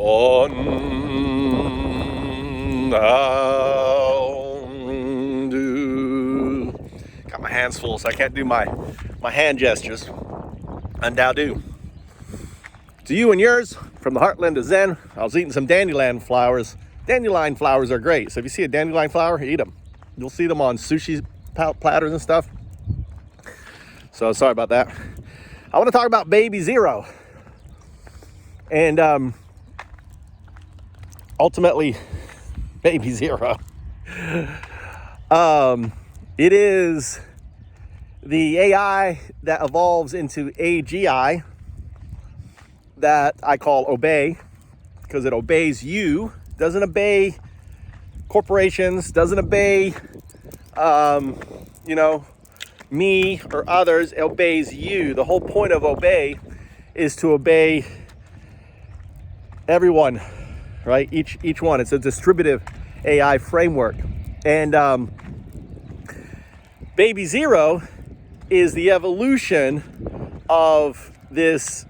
UnDaoDu. Got my hands full, so I can't do my hand gestures. UnDaoDu. To you and yours, from the heartland of Zen. I was eating some dandelion flowers. Dandelion flowers are great. So if you see a dandelion flower, eat them. You'll see them on sushi platters and stuff. So sorry about that. I want to talk about Baby0. And ultimately, Baby0. It is the AI that evolves into AGI that I call obey, because it obeys you, doesn't obey corporations, doesn't obey, me or others. It obeys you. The whole point of obey is to obey everyone, right? Each one. It's a distributive AI framework. And Baby0 is the evolution of this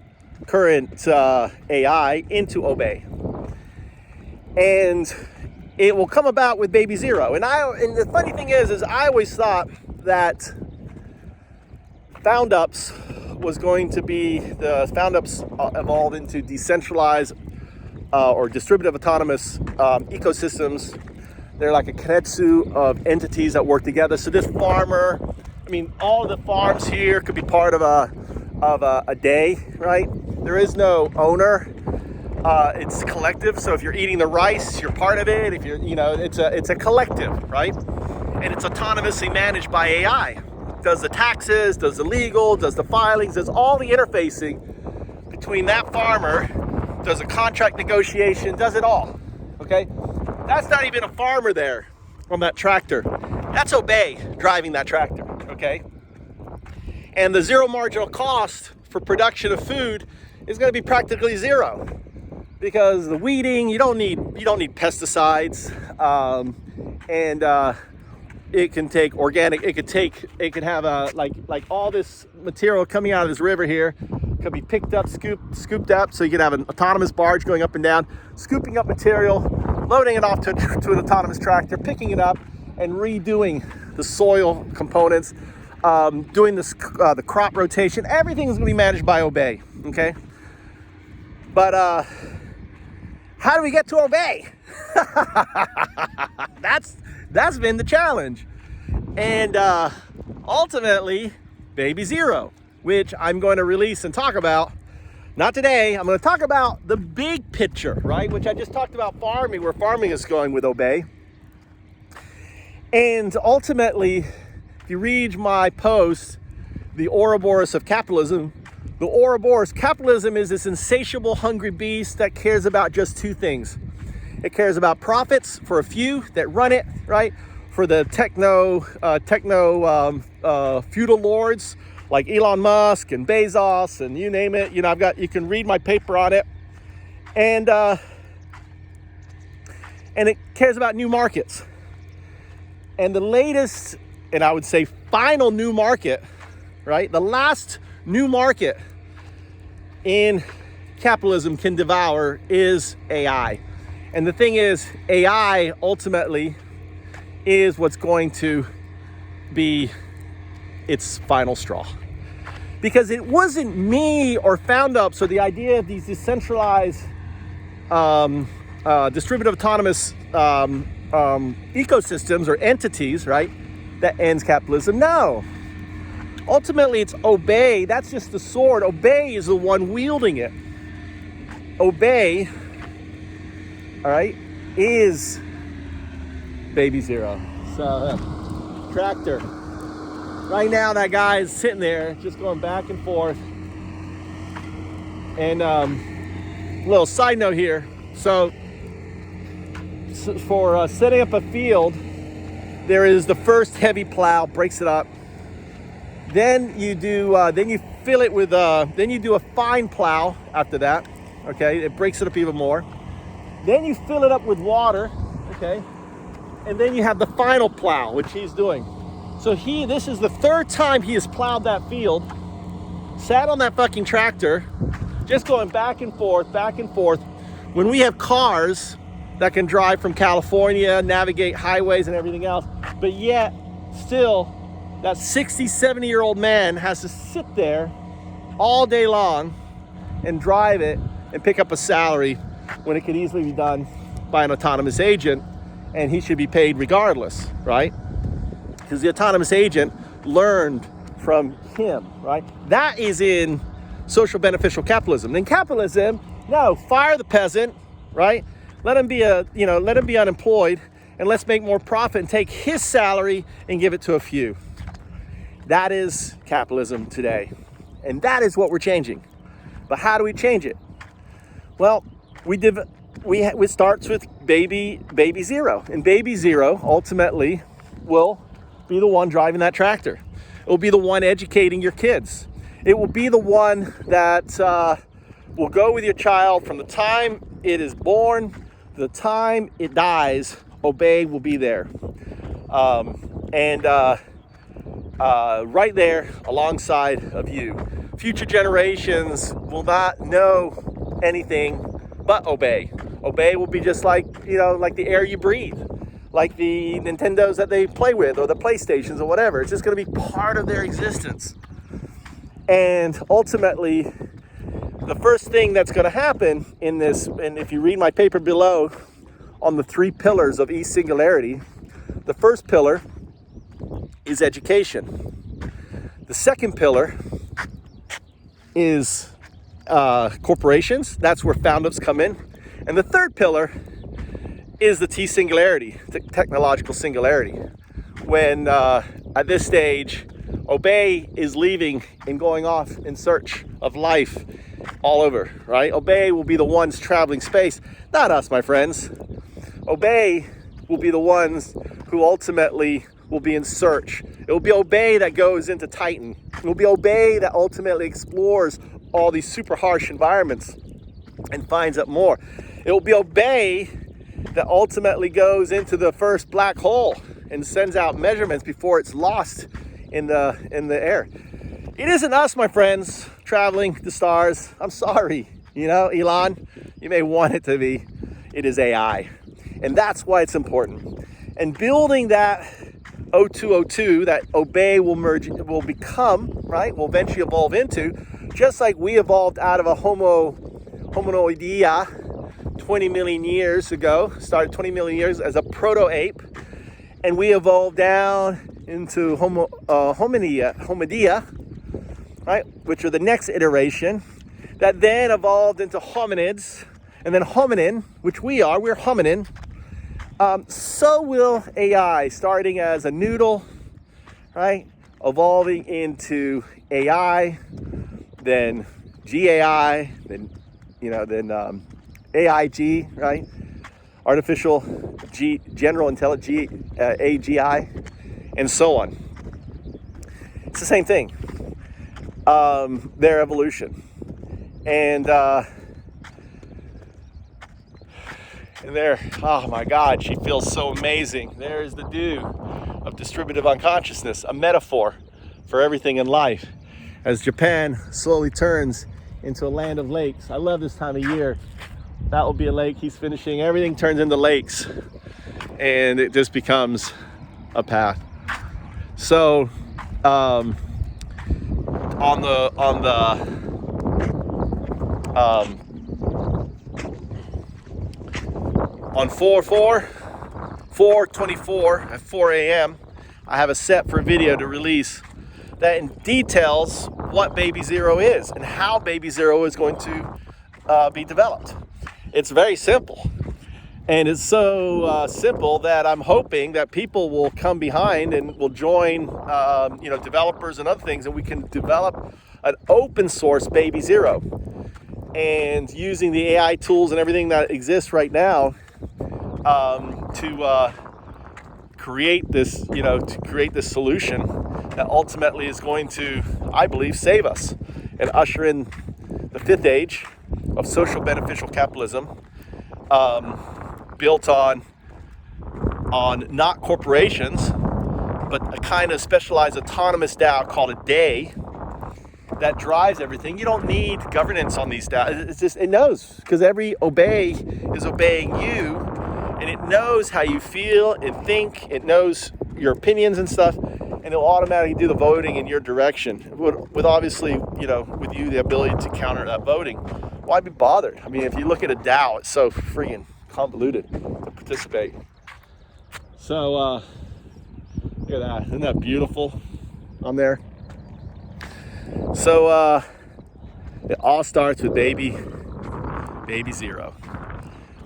current AI into obey. And it will come about with Baby0. And the funny thing is I always thought that FoundUps was going to be, the FoundUps evolved into decentralized or distributive autonomous ecosystems. They're like a kretsu of entities that work together. So this farmer, all the farms here could be part of a day, right? There is no owner. It's collective. So if you're eating the rice, you're part of it. If you're, it's a collective, right? And it's autonomously managed by AI. Does the taxes, does the legal, does the filings, does all the interfacing between that farmer, does the contract negotiation, does it all, okay? That's not even a farmer there on that tractor. That's Obey driving that tractor, okay? And the zero marginal cost for production of food is going to be practically zero, because the weeding, you don't need pesticides, and it can take organic. It could have like all this material coming out of this river here could be picked up, scooped up. So you could have an autonomous barge going up and down, scooping up material, loading it off to an autonomous tractor, picking it up, and redoing the soil components, doing the crop rotation. Everything is going to be managed by Obey. Okay, but how do we get to Obey? That's been the challenge. And ultimately, Baby0, which I'm going to release and talk about, not today. I'm going to talk about the big picture, right? Which I just talked about farming, where farming is going with Obey. And ultimately, if you read my post, The Ouroboros of Capitalism, the Ouroboros, capitalism is this insatiable, hungry beast that cares about just two things. It cares about profits for a few that run it, right? For the techno feudal lords like Elon Musk and Bezos and you name it. You can read my paper on it. And it cares about new markets. And the latest, and I would say final new market, right? The last new market in capitalism can devour is AI. And the thing is, AI ultimately is what's going to be its final straw. Because it wasn't me or FoundUps or the idea of these decentralized, distributive autonomous ecosystems or entities, right, that ends capitalism. No. Ultimately, it's Obey. That's just the sword. Obey is the one wielding it. Obey, all right, is Baby0. So, tractor. Right now, that guy is sitting there just going back and forth. And little side note here. So for setting up a field, there is the first heavy plow, breaks it up. Then you do, then you fill it with, then you do a fine plow after that. Okay, it breaks it up even more. Then you fill it up with water. Okay, and then you have the final plow, which he's doing. So this is the third time he has plowed that field, sat on that fucking tractor, just going back and forth, When we have cars that can drive from California, navigate highways and everything else, but yet still that 60, 70-year-old man has to sit there all day long and drive it and pick up a salary when it could easily be done by an autonomous agent, and he should be paid regardless, right? Because the autonomous agent learned from him, right? That is in social beneficial capitalism. In capitalism, no, fire the peasant, right? Let him be unemployed, and let's make more profit and take his salary and give it to a few. That is capitalism today. And that is what we're changing. But how do we change it? Well, it starts with Baby0. And Baby0 ultimately will be the one driving that tractor. It will be the one educating your kids. It will be the one that will go with your child from the time it is born to the time it dies. Obey will be there. Right there alongside of you. Future generations will not know anything but obey. Obey will be just like the air you breathe, like the Nintendos that they play with, or the PlayStations or whatever. It's just going to be part of their existence. And ultimately, the first thing that's going to happen in this, and if you read my paper below on the 3 pillars of eSingularity, the first pillar is education. The second pillar is corporations. That's where found-ups come in. And the third pillar is the T-singularity, technological singularity. When at this stage, Obey is leaving and going off in search of life all over, right? Obey will be the ones traveling space, not us, my friends. Obey will be the ones who ultimately will be in search. It will be Obey that goes into Titan. It will be Obey that ultimately explores all these super harsh environments and finds out more. It will be Obey that ultimately goes into the first black hole and sends out measurements before it's lost in the air. It isn't us, my friends, traveling the stars. I'm sorry, Elon, you may want it to be. It is AI. And that's why it's important. And building that O2O2 that Obey will become, right, will eventually evolve into, just like we evolved out of a hominoidea 20 million years ago, started 20 million years as a proto-ape, and we evolved down into hominidea, right, which are the next iteration, that then evolved into hominids, and then hominin, which we're hominin. So will AI, starting as a noodle, right, evolving into AI, then GAI, then AIG, right, artificial general intelligence, AGI, and so on. It's the same thing. Their evolution, and there, oh my God, she feels so amazing. There's the dew of distributive unconsciousness, a metaphor for everything in life, as Japan slowly turns into a land of lakes. I love this time of year. That will be a lake. He's finishing. Everything turns into lakes, and it just becomes a path. So, on 4/4/24 at 4 a.m., I have a set for a video to release that details what Baby0 is and how Baby0 is going to be developed. It's very simple, and it's so simple that I'm hoping that people will come behind and will join, developers and other things, and we can develop an open source Baby0. And using the AI tools and everything that exists right now to create this solution that ultimately is going to, I believe, save us and usher in the 5th age of social beneficial capitalism, built on not corporations, but a kind of specialized autonomous DAO called a day, that drives everything. You don't need governance on these DAOs. It's just, it knows, because every obey is obeying you, and it knows how you feel and think. It knows your opinions and stuff, and it'll automatically do the voting in your direction. With obviously, with you the ability to counter that voting. Why be bothered? I mean, if you look at a DAO, it's so freaking convoluted to participate. So look at that. Isn't that beautiful on there? So it all starts with Baby0.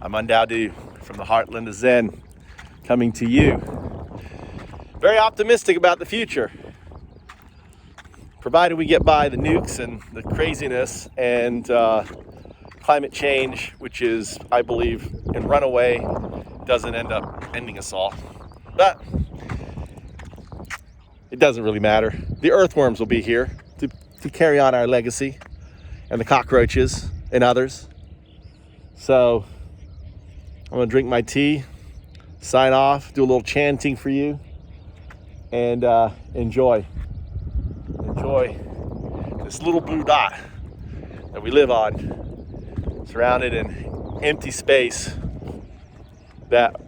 I'm UnDaoDu from the heartland of Zen, coming to you. Very optimistic about the future, provided we get by the nukes and the craziness and climate change, which is, I believe, in runaway, doesn't end up ending us all. But it doesn't really matter. The earthworms will be here to carry on our legacy, and the cockroaches and others. So I'm gonna drink my tea, sign off, do a little chanting for you, and enjoy this little blue dot that we live on, surrounded in empty space that,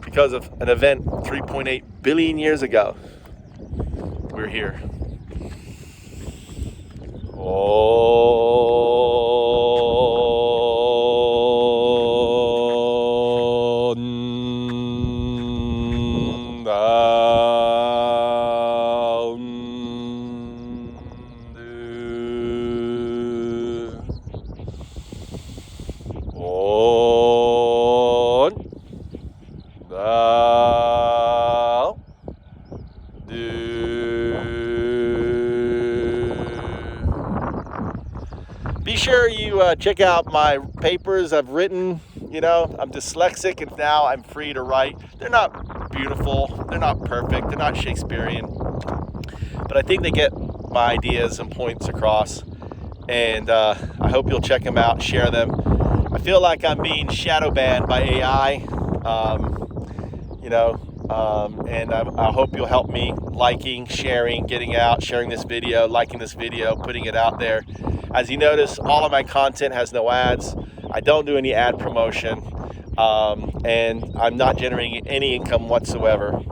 because of an event 3.8 billion years ago, we're here. Be sure you check out my papers I've written. I'm dyslexic, and now I'm free to write. They're not beautiful, they're not perfect, they're not Shakespearean, but I think they get my ideas and points across, and I hope you'll check them out, share them. I feel like I'm being shadow banned by AI, and I hope you'll help me liking, sharing, getting out, sharing this video, liking this video, putting it out there. As you notice, all of my content has no ads. I don't do any ad promotion, and I'm not generating any income whatsoever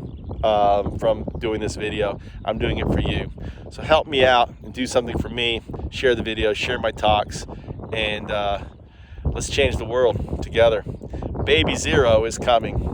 from doing this video. I'm doing it for you. So help me out and do something for me. Share the video, share my talks, and let's change the world together. Baby0 is coming.